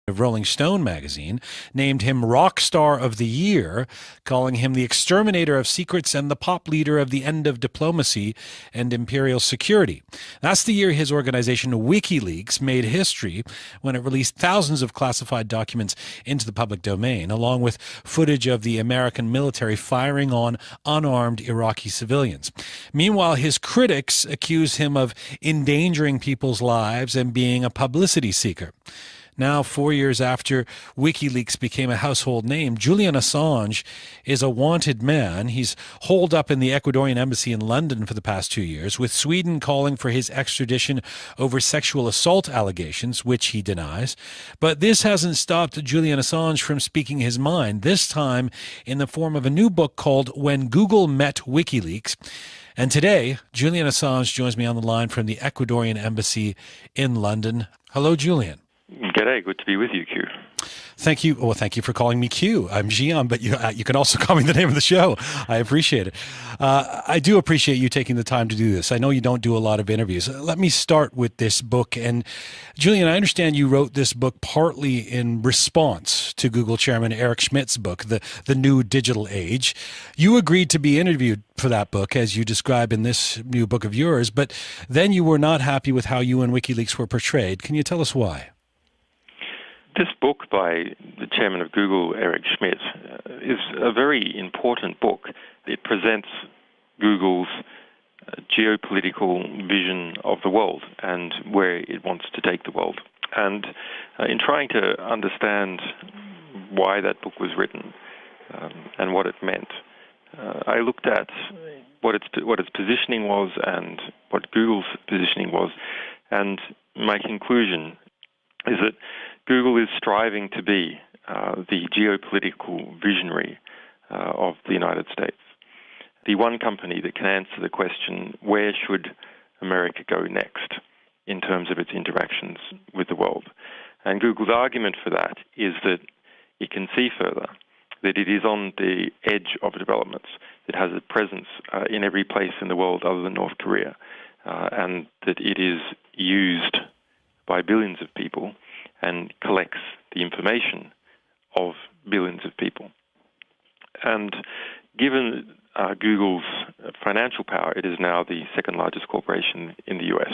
of Rolling Stone magazine named him Rock Star of the Year, calling him the exterminator of secrets and the pop leader of the end of diplomacy and imperial security. That's the year his organization WikiLeaks made history when it released thousands of classified documents into the public domain, along with footage of the American military firing on unarmed Iraqi civilians. Meanwhile, his critics accuse him of endangering people's lives and being a publicity seeker. Now, 4 years after WikiLeaks became a household name, Julian Assange is a wanted man. He's holed up in the Ecuadorian embassy in London for the past 2 years, with Sweden calling for his extradition over sexual assault allegations, which he denies. But this hasn't stopped Julian Assange from speaking his mind, this time in the form of a new book called When Google Met WikiLeaks. And today, Julian Assange joins me on the line from the Ecuadorian embassy in London. Hello, Julian. G'day, good to be with you, Q. Thank you. Well, thank you for calling me Q. I'm Gian, but you can also call me the name of the show. I appreciate it. I do appreciate you taking the time to do this. I know you don't do a lot of interviews. Let me start with this book. And Julian, I understand you wrote this book partly in response to Google Chairman Eric Schmidt's book, The New Digital Age. You agreed to be interviewed for that book, as you describe in this new book of yours, but then you were not happy with how you and WikiLeaks were portrayed. Can you tell us why? This book by the chairman of Google, Eric Schmidt, is a very important book. It presents Google's geopolitical vision of the world and where it wants to take the world. And in trying to understand why that book was written and what it meant, I looked at what its positioning was and what Google's positioning was, and my conclusion is that Google is striving to be the geopolitical visionary of the United States, the one company that can answer the question, where should America go next in terms of its interactions with the world? And Google's argument for that is that it can see further, that it is on the edge of developments, it has a presence in every place in the world other than North Korea, and that it is used by billions of people and collects the information of billions of people. And given Google's financial power, it is now the second largest corporation in the US.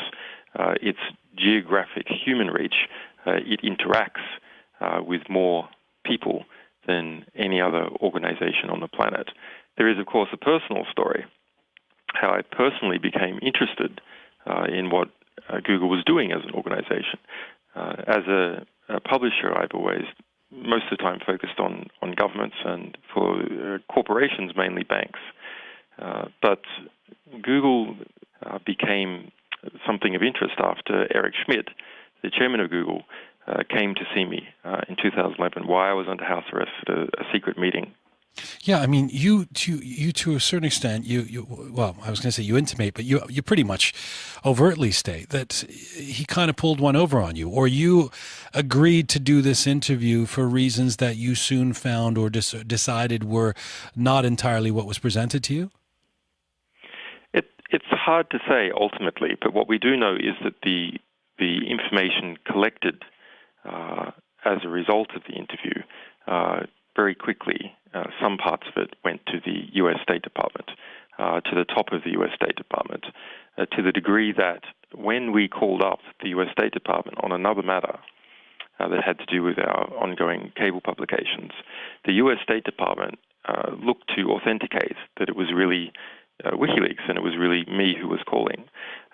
Its geographic human reach, it interacts with more people than any other organization on the planet. There is, of course, a personal story, how I personally became interested in what Google was doing as an organization. As a publisher, I've always, most of the time, focused on governments and for corporations, mainly banks. But Google became something of interest after Eric Schmidt, the chairman of Google, came to see me in 2011 while I was under house arrest at a secret meeting. Yeah, I mean, you to a certain extent, well, I was going to say you intimate, but you pretty much overtly state that he kind of pulled one over on you, or you agreed to do this interview for reasons that you soon found or decided were not entirely what was presented to you? It's hard to say ultimately, but what we do know is that the information collected as a result of the interview very quickly, some parts of it went to the U.S. State Department, to the top of the U.S. State Department, to the degree that when we called up the U.S. State Department on another matter that had to do with our ongoing cable publications, the U.S. State Department looked to authenticate that it was really WikiLeaks and it was really me who was calling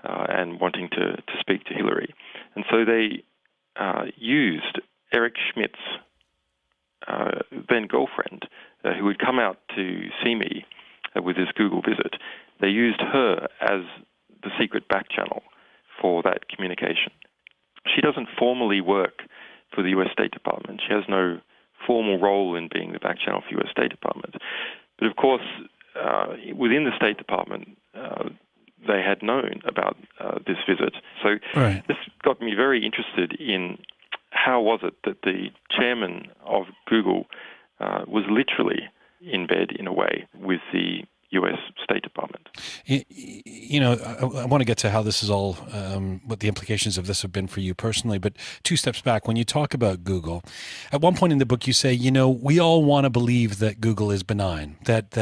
and wanting to speak to Hillary. And so they used Eric Schmidt's then girlfriend, who had come out to see me with this Google visit. They used her as the secret back channel for that communication. She doesn't formally work for the U.S. State Department. She has no formal role in being the back channel for the U.S. State Department. But of course, within the State Department, they had known about this visit. So Right. This got me very interested in how was it that the chairman of Google was literally in bed, in a way, with the US State Department. I want to get to how this is all, what the implications of this have been for you personally. But 2 steps back, when you talk about Google, at one point in the book you say, we all want to believe that Google is benign, that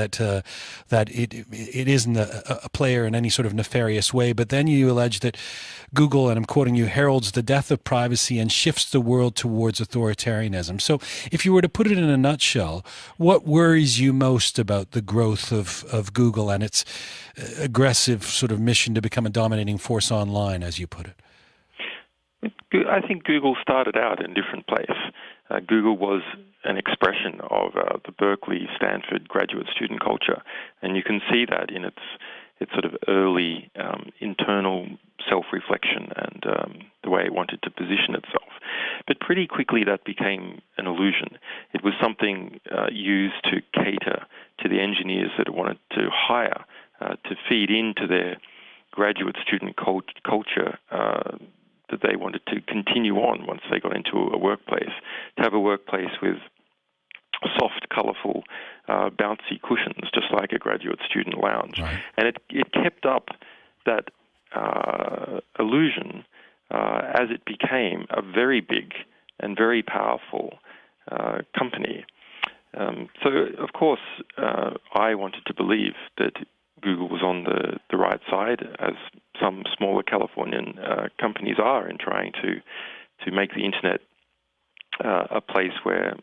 it isn't a player in any sort of nefarious way. But then you allege that Google, and I'm quoting you, heralds the death of privacy and shifts the world towards authoritarianism. So if you were to put it in a nutshell, what worries you most about the growth of Google and its aggressive sort of mission to become a dominating force online, as you put it? I think Google started out in a different place. Google was an expression of the Berkeley, Stanford graduate student culture, and you can see that in its sort of early internal self-reflection and the way it wanted to position itself. But pretty quickly that became an illusion. It was something used to cater to the engineers that it wanted to hire, to feed into their graduate student culture that they wanted to continue on once they got into a workplace, to have a workplace with soft, colourful, bouncy cushions, just like a graduate student lounge. Right. And it kept up that illusion as it became a very big and very powerful company. So, of course, I wanted to believe that Google was on the right side, as some smaller Californian companies are, in trying to make the internet a place where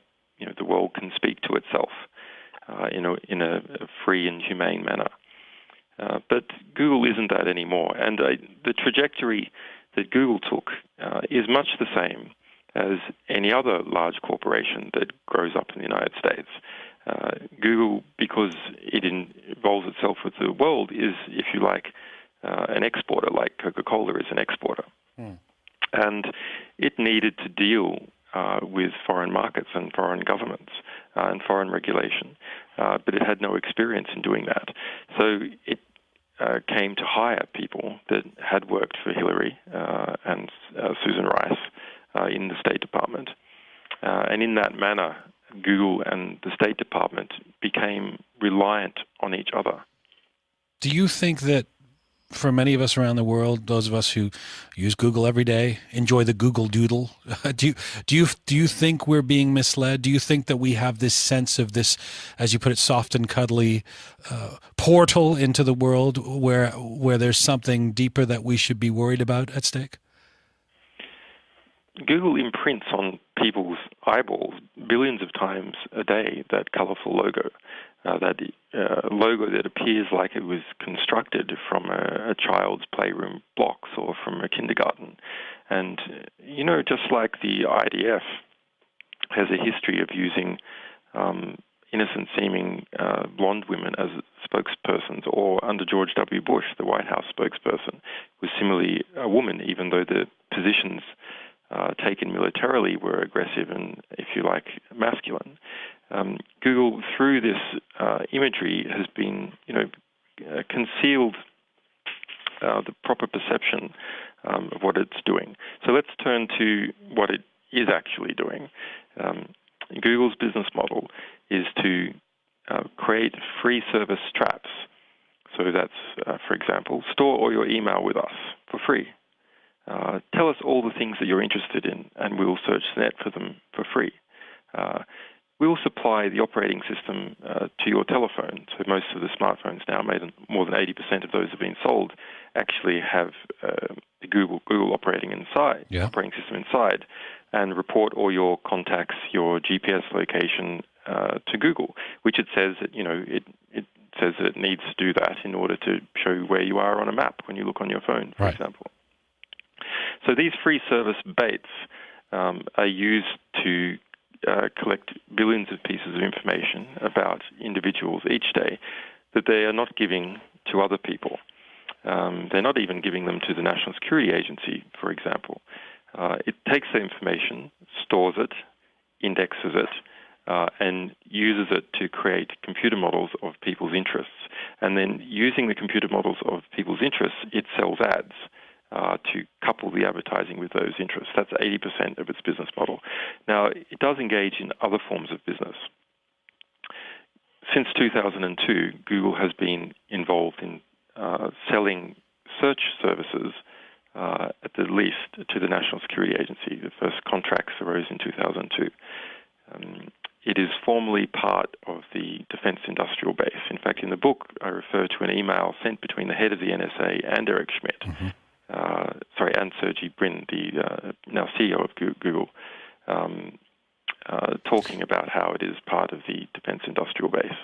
the world can speak to itself in a free and humane manner. But Google isn't that anymore, and the trajectory that Google took is much the same as any other large corporation that grows up in the United States. Google, because it involves itself with the world, is, if you like, an exporter, like Coca-Cola is an exporter. And it needed to deal with foreign markets and foreign governments and foreign regulation, but it had no experience in doing that. So it came to hire people that had worked for Hillary and Susan Rice in the State Department. And in that manner, Google and the State Department became reliant on each other. Do you think that for many of us around the world, those of us who use Google every day, enjoy the Google Doodle, do you think we're being misled? Do you think that we have this sense of this, as you put it, soft and cuddly portal into the world where there's something deeper that we should be worried about at stake? Google imprints on people's eyeballs billions of times a day that colorful logo, that logo that appears like it was constructed from a child's playroom blocks or from a kindergarten. And, just like the IDF has a history of using innocent-seeming blonde women as spokespersons, or under George W. Bush, the White House spokesperson was similarly a woman, even though the positions taken militarily were aggressive and, if you like, masculine. Google, through this imagery, has been, concealed the proper perception of what it's doing. So let's turn to what it is actually doing. Google's business model is to create free service traps. So that's, for example, store all your email with us for free. Tell us all the things that you're interested in, and we'll search the net for them for free. We'll supply the operating system to your telephone. So most of the smartphones now, more than 80% of those have been sold, actually have the Google operating system inside, and report all your contacts, your GPS location to Google, which it says that it says that it needs to do that in order to show you where you are on a map when you look on your phone, for example. So these free service baits are used to collect billions of pieces of information about individuals each day that they are not giving to other people. They're not even giving them to the National Security Agency, for example. It takes the information, stores it, indexes it, and uses it to create computer models of people's interests. And then using the computer models of people's interests, it sells ads to couple the advertising with those interests. That's 80% of its business model. Now, it does engage in other forms of business. since 2002, Google has been involved in selling search services at the least to the National Security Agency. The first contracts arose in 2002. It is formally part of the defense industrial base. In fact, in the book, I refer to an email sent between the head of the NSA and Eric Schmidt, and Sergey Brin, the now CEO of Google, talking about how it is part of the defense industrial base.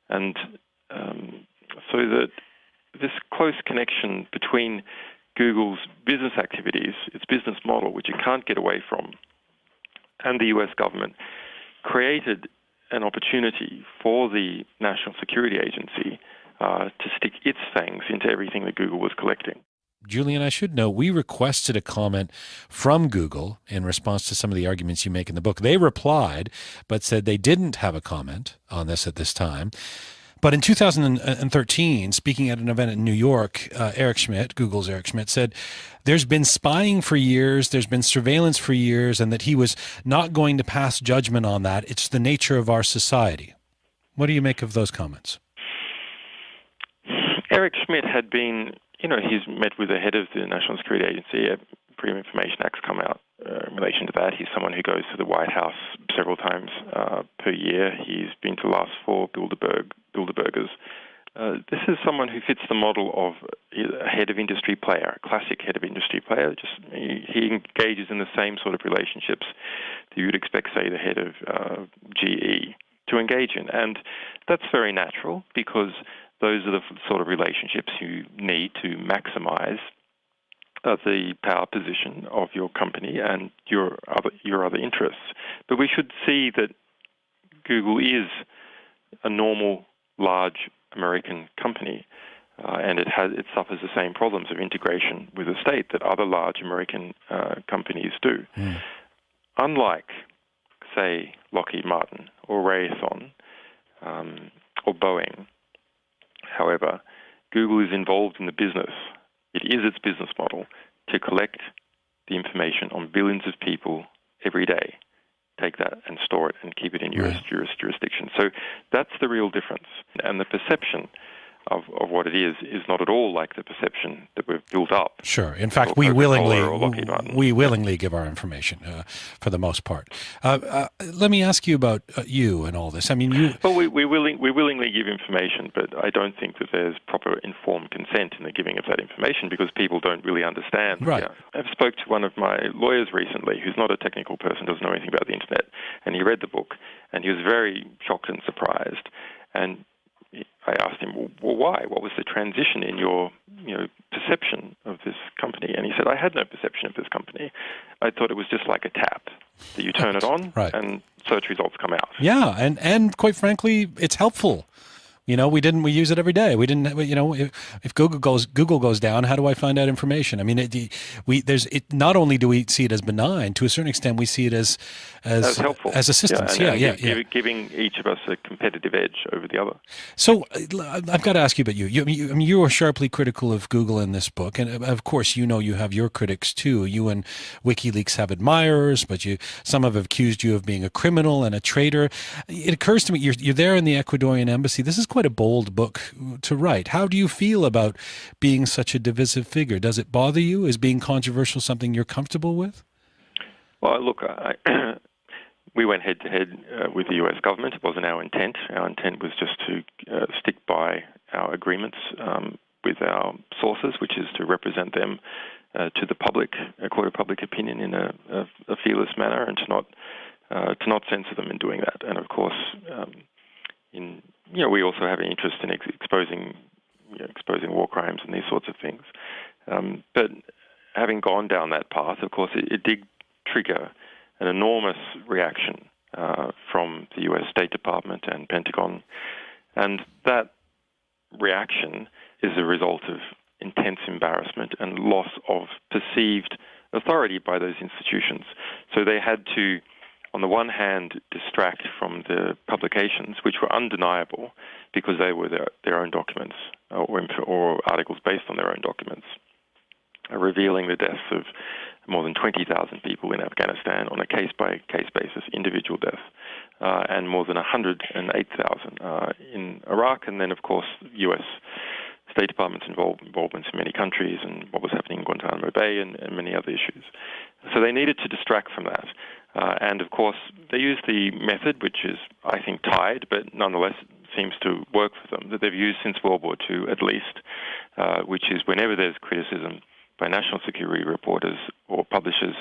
And so that this close connection between Google's business activities, its business model, which it can't get away from, and the US government, created an opportunity for the National Security Agency to stick its fangs into everything that Google was collecting. Julian, I should know, we requested a comment from Google in response to some of the arguments you make in the book. They replied, but said they didn't have a comment on this at this time. But in 2013, speaking at an event in New York, Eric Schmidt, Google's Eric Schmidt, said there's been spying for years, there's been surveillance for years, and that he was not going to pass judgment on that. It's the nature of our society. What do you make of those comments? Eric Schmidt had been, he's met with the head of the National Security Agency. Freedom of Information Act's come out in relation to that. He's someone who goes to the White House several times per year. He's been to the last 4 Bilderbergers. This is someone who fits the model of a head of industry player, a classic head of industry player. He engages in the same sort of relationships that you would expect, say, the head of GE to engage in. And that's very natural because those are the sort of relationships you need to maximize the power position of your company and your other interests. But we should see that Google is a normal, large American company, and it suffers the same problems of integration with the state that other large American companies do. Unlike, say, Lockheed Martin or Raytheon or Boeing, however, Google is involved in the business. It is its business model to collect the information on billions of people every day, take that and store it and keep it in your jurisdiction. So that's the real difference. And the perception of what it is not at all like the perception that we've built up. Sure. In fact, we willingly give our information for the most part. Let me ask you about you and all this. I mean, we willingly give information, but I don't think that there's proper informed consent in the giving of that information because people don't really understand. Right. I've spoke to one of my lawyers recently who's not a technical person, doesn't know anything about the internet, and he read the book, and he was very shocked and surprised. And I asked him, well, why? What was the transition in your perception of this company? And he said, I had no perception of this company. I thought it was just like a tap that you turn it on and search results come out. Yeah, and quite frankly, it's helpful. We use it every day. We didn't, if Google goes down, how do I find out information? I mean, not only do we see it as benign, to a certain extent, we see it as helpful, as assistance. Giving each of us a competitive edge over the other. So I've got to ask you about you. You are sharply critical of Google in this book, and of course, you have your critics too. You and WikiLeaks have admirers, but some have accused you of being a criminal and a traitor. It occurs to me you're there in the Ecuadorian embassy. This is quite a bold book to write. How do you feel about being such a divisive figure? Does it bother you? Is being controversial something you're comfortable with? Well, look, we went head-to-head with the US government. It wasn't our intent. Our intent was just to stick by our agreements with our sources, which is to represent them to the public, a court of public opinion in a fearless manner, and to not censor them in doing that. And of course, we also have an interest in exposing war crimes and these sorts of things. But having gone down that path, of course, it did trigger an enormous reaction from the U.S. State Department and Pentagon. And that reaction is a result of intense embarrassment and loss of perceived authority by those institutions. So they had to, on the one hand, distract from the publications, which were undeniable because they were their own documents or articles based on their own documents, revealing the deaths of more than 20,000 people in Afghanistan on a case-by-case basis, individual deaths, and more than 108,000 in Iraq, and then, of course, U.S. State Department's involvements in many countries and what was happening in Guantanamo Bay and many other issues. So they needed to distract from that. And, of course, they used the method, which is, I think, tied, but nonetheless seems to work for them, that they've used since World War II at least, which is whenever there's criticism by national security reporters or publishers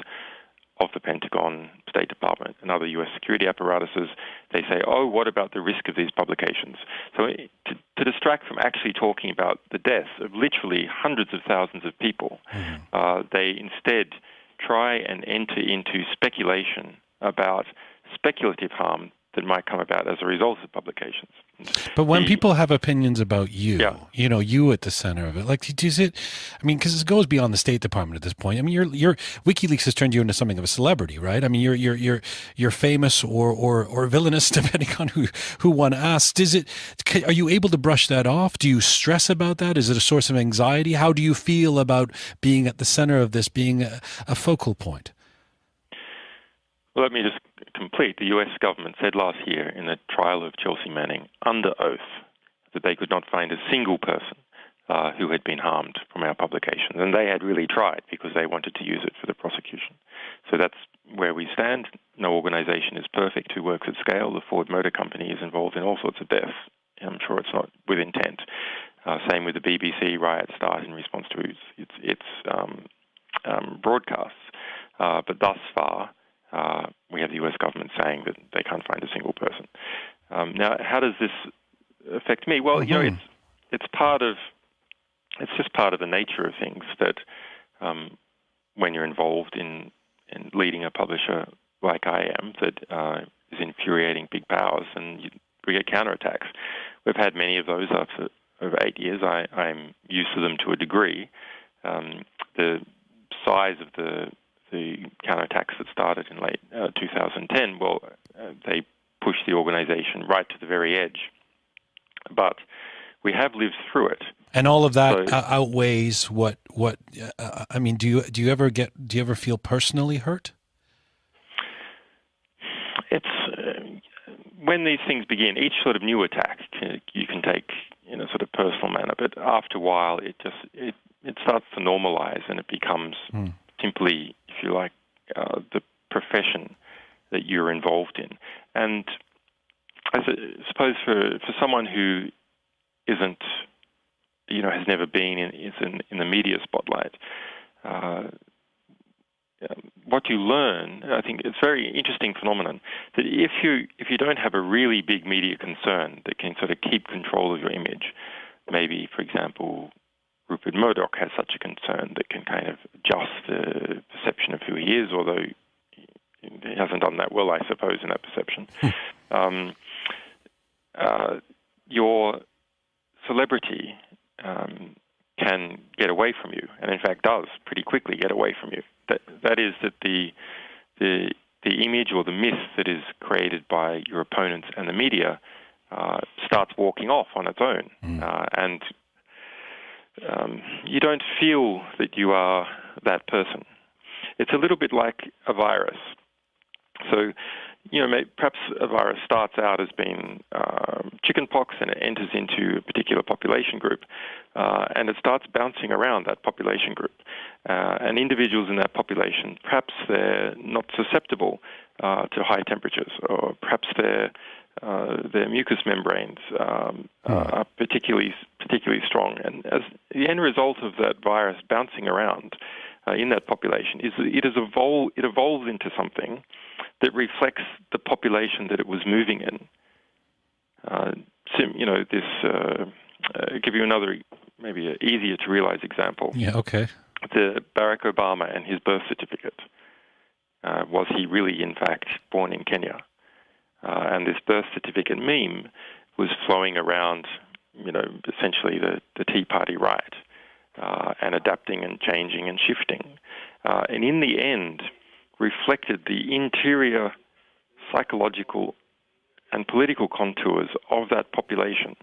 of the Pentagon, State Department, and other U.S. security apparatuses, they say, oh, what about the risk of these publications? So to distract from actually talking about the deaths of literally hundreds of thousands of people, they instead try and enter into speculation about speculative harm that might come about as a result of publications. But when people have opinions about you, you at the center of it, like, is it, I mean, because it goes beyond the State Department at this point. I mean, your WikiLeaks has turned you into something of a celebrity, right? I mean, you're famous or villainous, depending on who one asks. Are you able to brush that off? Do you stress about that? Is it a source of anxiety? How do you feel about being at the center of this, being a focal point? Well, let me just complete. The U.S. government said last year in the trial of Chelsea Manning, under oath, that they could not find a single person who had been harmed from our publications. And they had really tried because they wanted to use it for the prosecution. So that's where we stand. No organization is perfect who works at scale. The Ford Motor Company is involved in all sorts of deaths. I'm sure it's not with intent. Same with the BBC riot start in response to its broadcasts. But thus far, we have the U.S. government saying that they can't find a single person. Now, how does this affect me? Well, it's just part of the nature of things that when you're involved in leading a publisher like I am, that is infuriating big powers, and we get counterattacks. We've had many of those after over 8 years. I'm used to them to a degree. The size of the counterattacks that started in late 2010, they pushed the organization right to the very edge. But we have lived through it. And all of that outweighs what I mean, do you ever feel personally hurt? It's when these things begin, each sort of new attack you can take in a sort of personal manner, but after a while it starts to normalize and it becomes simply, if you like, the profession that you're involved in. And I suppose for someone who isn't, has never been in the media spotlight, what you learn, I think it's a very interesting phenomenon, that if you don't have a really big media concern that can sort of keep control of your image, maybe, for example, Rupert Murdoch has such a concern that can kind of adjust the perception of who he is, although he hasn't done that well, I suppose, in that perception. Your celebrity can get away from you, and in fact does pretty quickly get away from you. That is that the image or the myth that is created by your opponents and the media starts walking off on its own, and you don't feel that you are that person. It's a little bit like a virus. So, perhaps a virus starts out as being chickenpox and it enters into a particular population group, and it starts bouncing around that population group. And individuals in that population, perhaps they're not susceptible to high temperatures, or perhaps their mucous membranes are particularly strong. And as the end result of that virus bouncing around in that population is that it evolves into something that reflects the population that it was moving in. I'll give you another, maybe easier to realize example. Yeah, okay. The Barack Obama and his birth certificate. Was he really, in fact, born in Kenya? And this birth certificate meme was flowing around, essentially the Tea Party riot, and adapting and changing and shifting. And in the end, reflected the interior psychological and political contours of that population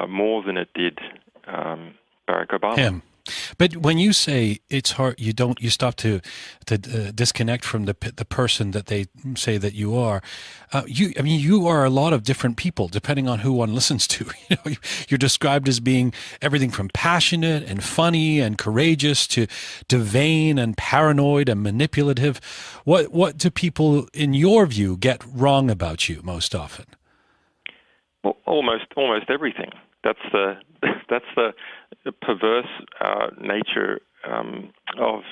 more than it did Barack Obama. Him. But when you say it's hard, you stop to disconnect from the person that they say that you are. I mean, you are a lot of different people depending on who one listens to. You're described as being everything from passionate and funny and courageous to vain and paranoid and manipulative. What do people, in your view, get wrong about you most often? Well, almost everything. That's the that's the perverse nature of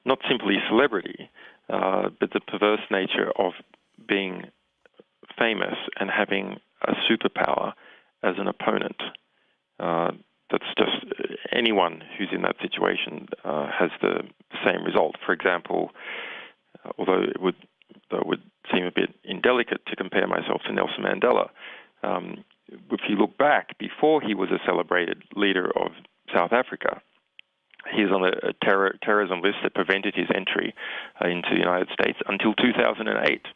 not simply celebrity, but the perverse nature of being famous and having a superpower as an opponent. That's just anyone who's in that situation has the same result. For example, although it would seem a bit indelicate to compare myself to Nelson Mandela, if you look back, before he was a celebrated leader of South Africa, he was on a terrorism list that prevented his entry into the United States until 2008.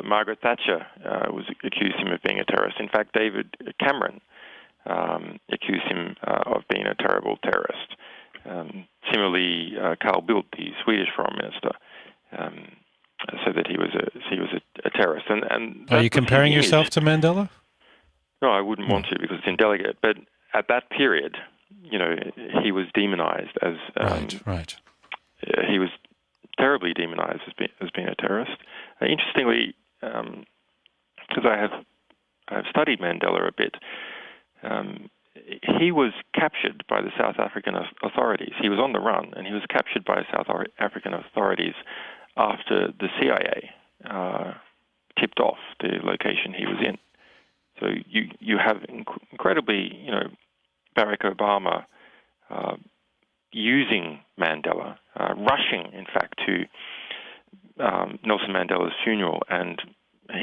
Margaret Thatcher accused him of being a terrorist. In fact, David Cameron accused him of being a terrible terrorist. Similarly, Carl Bildt, the Swedish Foreign Minister, said that he was a terrorist. And are you comparing yourself to Mandela? No, I wouldn't want to because it's indelicate. But at that period, he was demonized as right. He was terribly demonized as being a terrorist. Interestingly, because I have studied Mandela a bit, he was captured by the South African authorities. He was on the run, and he was captured by South African authorities after the CIA tipped off the location he was in. So you have incredibly, Barack Obama using Mandela, rushing, in fact, to Nelson Mandela's funeral and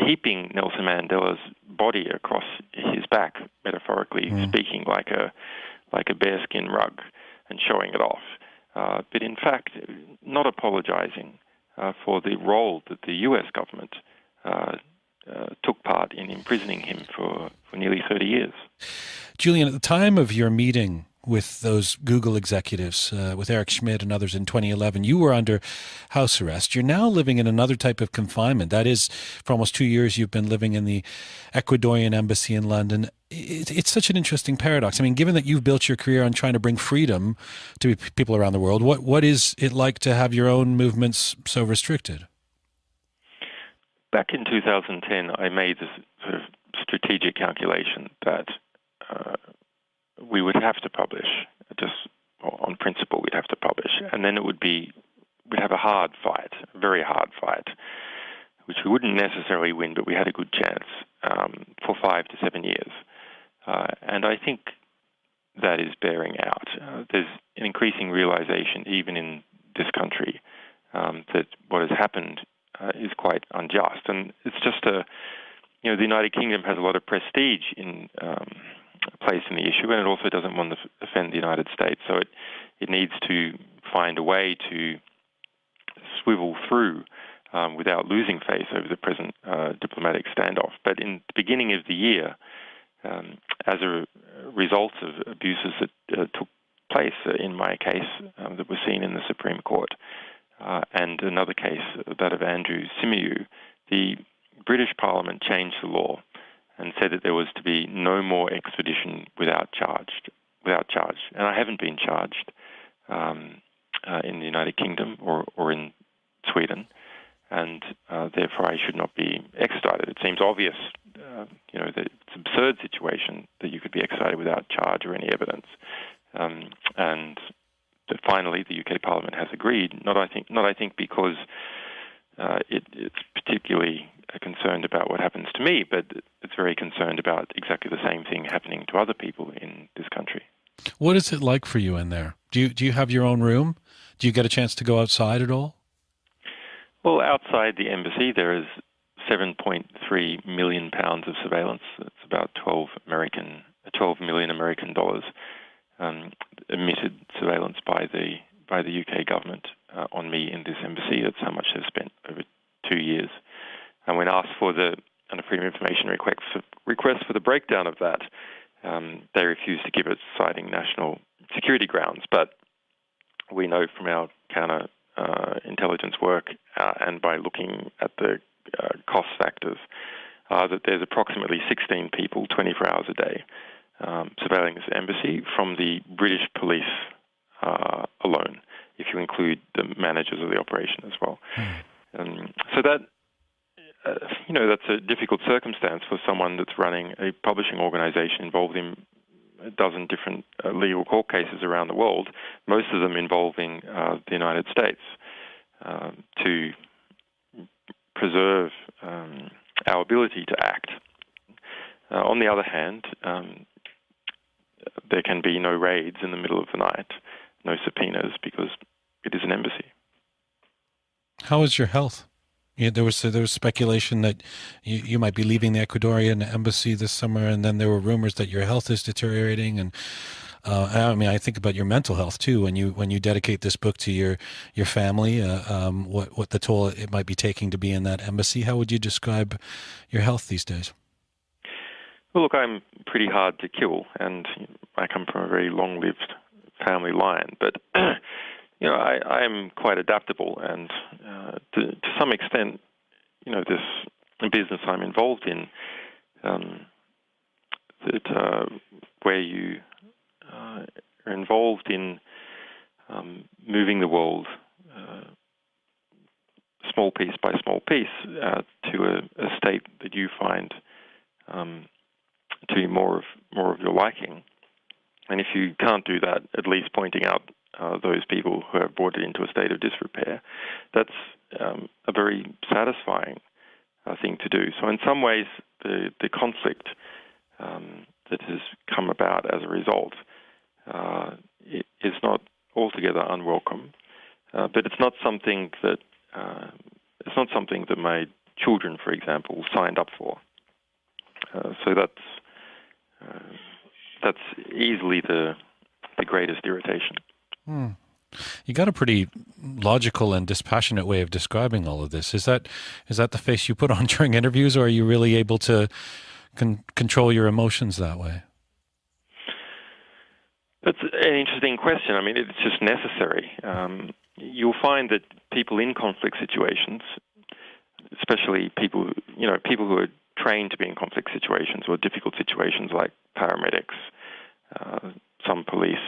heaping Nelson Mandela's body across his back, metaphorically speaking, like a bearskin rug, and showing it off. But in fact, not apologizing for the role that the U.S. government took part in imprisoning him for nearly 30 years. Julian, at the time of your meeting with those Google executives, with Eric Schmidt and others in 2011, you were under house arrest. You're now living in another type of confinement. That is, for almost 2 years, you've been living in the Ecuadorian embassy in London. It's such an interesting paradox. I mean, given that you've built your career on trying to bring freedom to people around the world, what is it like to have your own movements so restricted? Back in 2010, I made this sort of strategic calculation that we would have to publish, just on principle we'd have to publish, and then we'd have a hard fight, a very hard fight, which we wouldn't necessarily win, but we had a good chance for 5 to 7 years. And I think that is bearing out. There's an increasing realization, even in this country, that what has happened is quite unjust. And it's just the United Kingdom has a lot of prestige in place in the issue, and it also doesn't want to offend the United States. So it needs to find a way to swivel through without losing face over the present diplomatic standoff. But in the beginning of the year, as a result of abuses that took place in my case that were seen in the Supreme Court, and another case, that of Andrew Symeou, the British Parliament changed the law and said that there was to be no more extradition without charge. And I haven't been charged in the United Kingdom or in Sweden, and therefore I should not be extradited. It seems obvious, that it's an absurd situation that you could be extradited without charge or any evidence. And finally, the UK Parliament has agreed. Not I think because it's particularly concerned about what happens to me, but it's very concerned about exactly the same thing happening to other people in this country. What is it like for you in there? Do you have your own room? Do you get a chance to go outside at all? Well, outside the embassy, there is £7.3 million of surveillance. It's about 12 million American dollars emitted surveillance by the UK government on me in this embassy. That's how much they've spent over 2 years. And when asked for under Freedom of Information request for the breakdown of that, they refused to give it, citing national security grounds. But we know from our counter intelligence work and by looking at the cost factors that there's approximately 16 people 24 hours a day surveilling this embassy from the British police alone, if you include the managers of the operation as well. So that, that's a difficult circumstance for someone that's running a publishing organization involved in a dozen different legal court cases around the world, most of them involving the United States, to preserve our ability to act. On the other hand, there can be no raids in the middle of the night, no subpoenas, because it is an embassy. How is your health? There was speculation that you might be leaving the Ecuadorian embassy this summer, and then there were rumors that your health is deteriorating. And I think about your mental health too. When you dedicate this book to your family, what the toll it might be taking to be in that embassy. How would you describe your health these days? Well, look, I'm pretty hard to kill, and I come from a very long-lived family line. But I am quite adaptable, and to some extent, this business I'm involved in, where you are involved in moving the world small piece by small piece to a state that you find to be more of your liking. And if you can't do that, at least pointing out those people who have brought it into a state of disrepair, that's a very satisfying thing to do. So in some ways, the conflict that has come about as a result is not altogether unwelcome, but it's not something that my children, for example, signed up for. So that's easily the greatest irritation. You got a pretty logical and dispassionate way of describing all of this. Is that the face you put on during interviews, or are you really able to control your emotions that way? That's an interesting question. I mean, it's just necessary. You'll find that people in conflict situations, especially people who are trained to be in conflict situations or difficult situations, like paramedics, some police,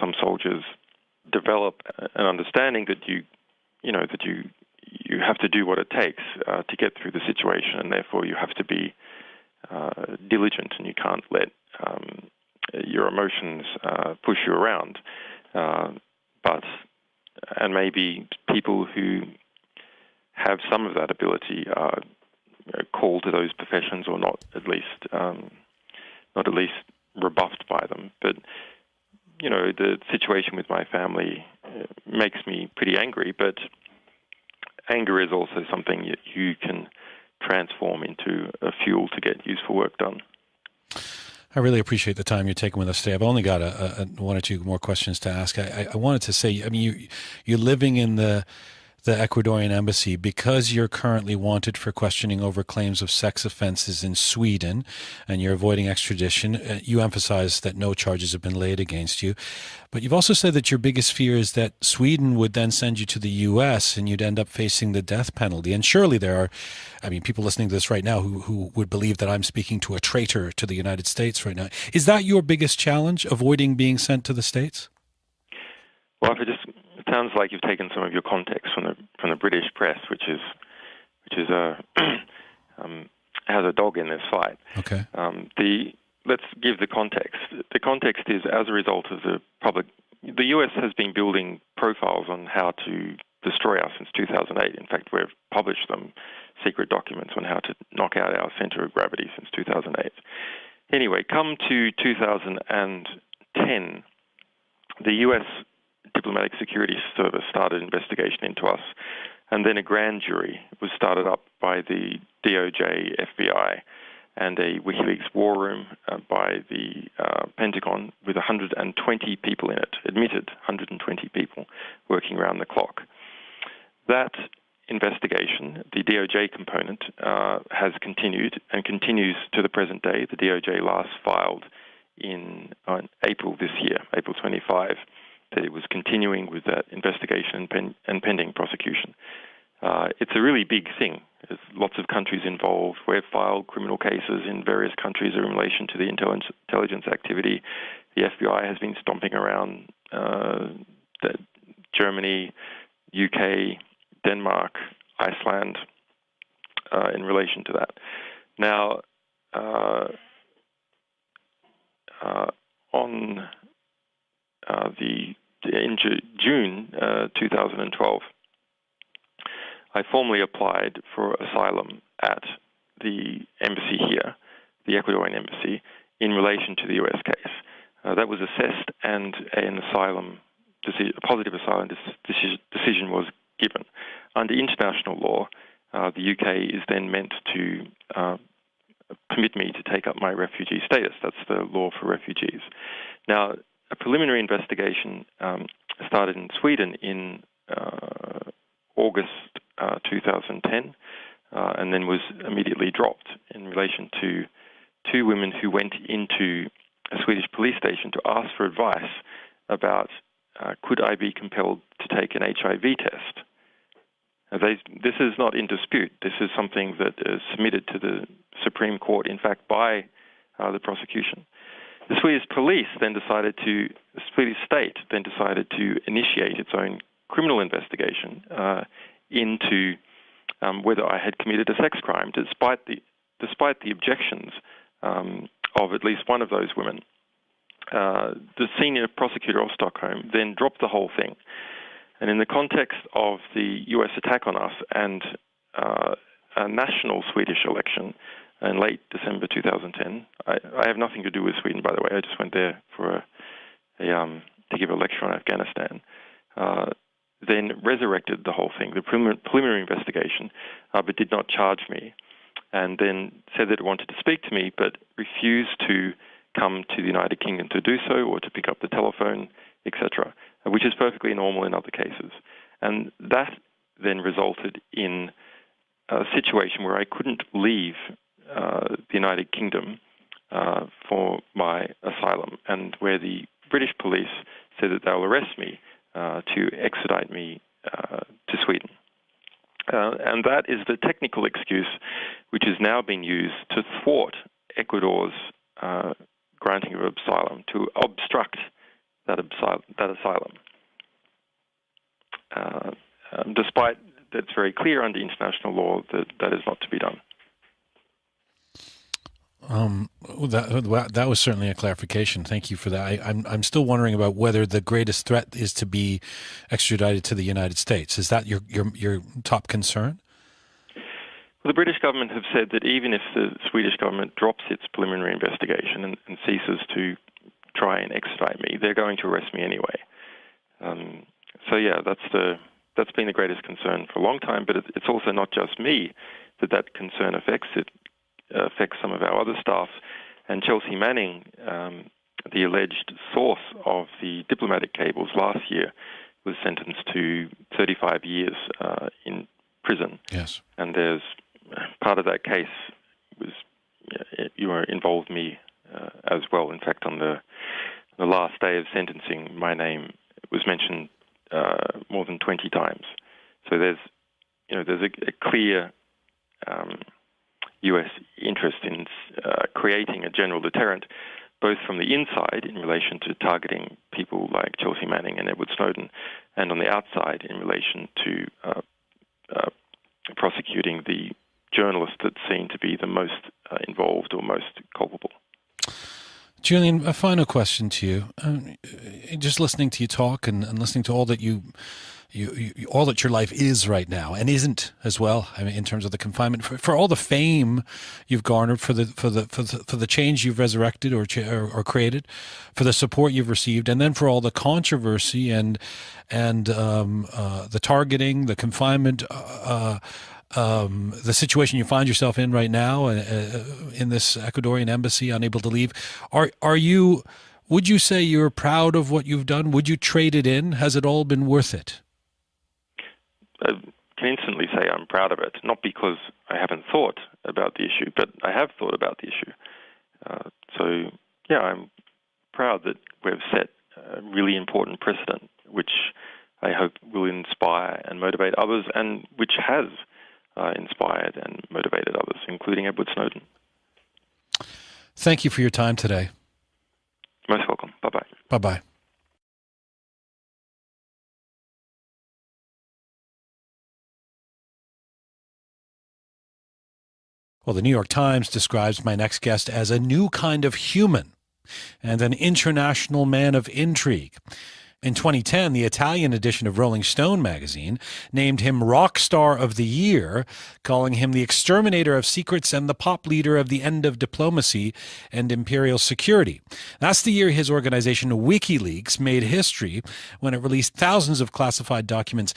some soldiers, develop an understanding that you have to do what it takes to get through the situation, and therefore you have to be diligent, and you can't let your emotions push you around. And maybe people who have some of that ability are called to those professions, or not at least rebuffed by them. But the situation with my family makes me pretty angry. But anger is also something that you can transform into a fuel to get useful work done. I really appreciate the time you're taking with us today. I've only got one or two more questions to ask. I wanted to say, you're living in the Ecuadorian embassy because you're currently wanted for questioning over claims of sex offenses in Sweden, and you're avoiding extradition. You emphasize that no charges have been laid against you. But you've also said that your biggest fear is that Sweden would then send you to the U.S. and you'd end up facing the death penalty. And surely there are, people listening to this right now who would believe that I'm speaking to a traitor to the United States right now. Is that your biggest challenge, avoiding being sent to the States? Well, it sounds like you've taken some of your context from the British press, which has a dog in this fight. Okay. Let's give the context. The context is, as a result of the U.S. has been building profiles on how to destroy us since 2008. In fact, we've published them, secret documents on how to knock out our center of gravity since 2008. Anyway, come to 2010, the U.S. Diplomatic Security Service started an investigation into us, and then a grand jury was started up by the DOJ, FBI, and a WikiLeaks war room by the Pentagon, with 120 people in it, admitted 120 people working around the clock. That investigation, the DOJ component, has continued and continues to the present day. The DOJ last filed on April this year, April 25, that it was continuing with that investigation and pending prosecution. It's a really big thing. There's lots of countries involved. We've filed criminal cases in various countries in relation to the intelligence activity. The FBI has been stomping around Germany, UK, Denmark, Iceland in relation to that. Now, in June 2012, I formally applied for asylum at the embassy here, the Ecuadorian embassy, in relation to the US case. That was assessed, and a positive asylum decision was given. Under international law, the UK is then meant to permit me to take up my refugee status. That's the law for refugees. Now, a preliminary investigation started in Sweden in August 2010, and then was immediately dropped in relation to two women who went into a Swedish police station to ask for advice about could I be compelled to take an HIV test. This is not in dispute. This is something that is submitted to the Supreme Court, in fact, by the prosecution. The Swedish state then decided to initiate its own criminal investigation into whether I had committed a sex crime, despite the objections of at least one of those women. The senior prosecutor of Stockholm then dropped the whole thing. And in the context of the US attack on us and a national Swedish election in late December 2010, I have nothing to do with Sweden, by the way. I just went there for to give a lecture on Afghanistan. Then resurrected the whole thing, the preliminary investigation, but did not charge me, and then said that it wanted to speak to me, but refused to come to the United Kingdom to do so or to pick up the telephone, etc., which is perfectly normal in other cases. And that then resulted in a situation where I couldn't leave the United Kingdom for my asylum, and where the British police said that they'll arrest me to extradite me to Sweden. And that is the technical excuse which has now been used to thwart Ecuador's granting of asylum, to obstruct that asylum. Despite that it's very clear under international law that that is not to be done. That was certainly a clarification. Thank you for that. I'm still wondering about whether the greatest threat is to be extradited to the United States. Is that your top concern? Well, the British government have said that even if the Swedish government drops its preliminary investigation and ceases to try and extradite me, they're going to arrest me anyway. So yeah, that's been the greatest concern for a long time. But it's also not just me that concern affects. It affects some of our other staff. And Chelsea Manning, the alleged source of the diplomatic cables last year, was sentenced to 35 years in prison. Yes. And there's part of that case was involved me as well. In fact, on the last day of sentencing, my name was mentioned more than 20 times. So there's a clear U.S. interest in creating a general deterrent, both from the inside in relation to targeting people like Chelsea Manning and Edward Snowden, and on the outside in relation to prosecuting the journalists that seem to be the most involved or most culpable. Julian, a final question to you. Just listening to you talk and listening to all that all that your life is right now and isn't as well. I mean, in terms of the confinement, for all the fame you've garnered, for the change you've resurrected or created, for the support you've received, and then for all the controversy and the targeting, the confinement, the situation you find yourself in right now in this Ecuadorian embassy, unable to leave. Would you say you're proud of what you've done? Would you trade it in? Has it all been worth it? I can instantly say I'm proud of it, not because I haven't thought about the issue, but I have thought about the issue. So, yeah, proud that we've set a really important precedent, which I hope will inspire and motivate others, and which has inspired and motivated others, including Edward Snowden. Thank you for your time today. Most welcome. Bye-bye. Bye-bye. Well, the New York Times describes my next guest as a new kind of human and an international man of intrigue. In 2010, the Italian edition of Rolling Stone magazine named him Rock Star of the Year, calling him the exterminator of secrets and the pop leader of the end of diplomacy and imperial security. That's the year his organization WikiLeaks made history when it released thousands of classified documents